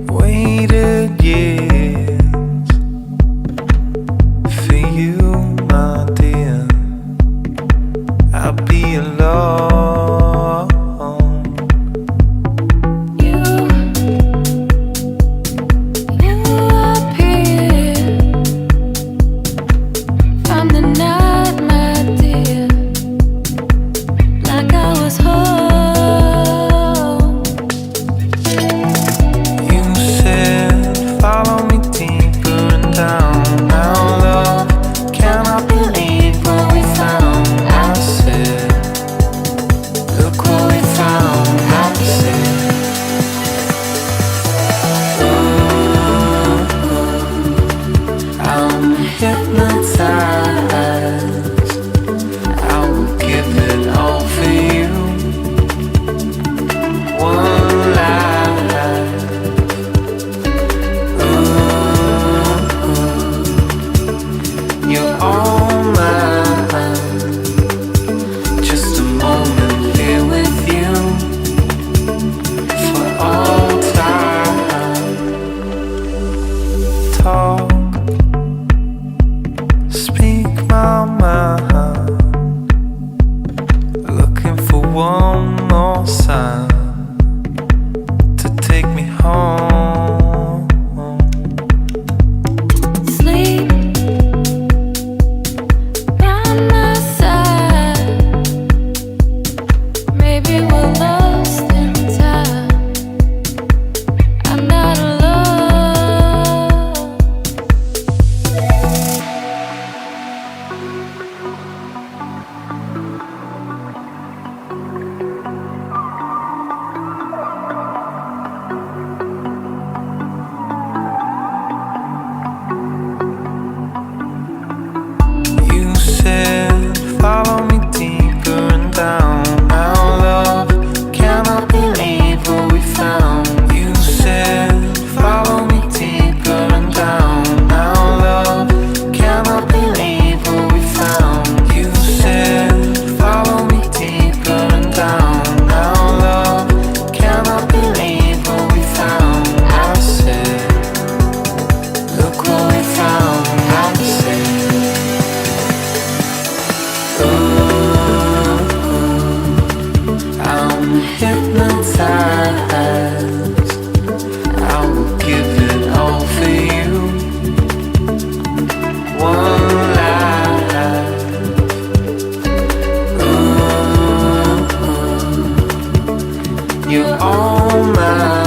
Waited years for you, my dear. I'll be alone. You appeared from the night, my dear, like I was home. You said, follow me deeper and down. Now, love, cannot believe what we found. I said, look what we found. I said, ooh, I'm hypnotized. I will give it all for you. One life. Ooh, you're all mine. Just a moment here with you for all time. Talk, speak my mind. Looking for one more sign to take me home. Sleep by my side. Maybe we're lost in time. I'm not alone. You said, follow me deeper and down. Now, love, cannot believe what we found. You said, follow me deeper and down. Now, love, cannot believe what we found. You said, follow me deeper and down. Now, love, cannot believe what we found. I said, look what we found. I said, ooh, I'm hypnotized. I will give it all for you. One life. Ooh, you're all mine.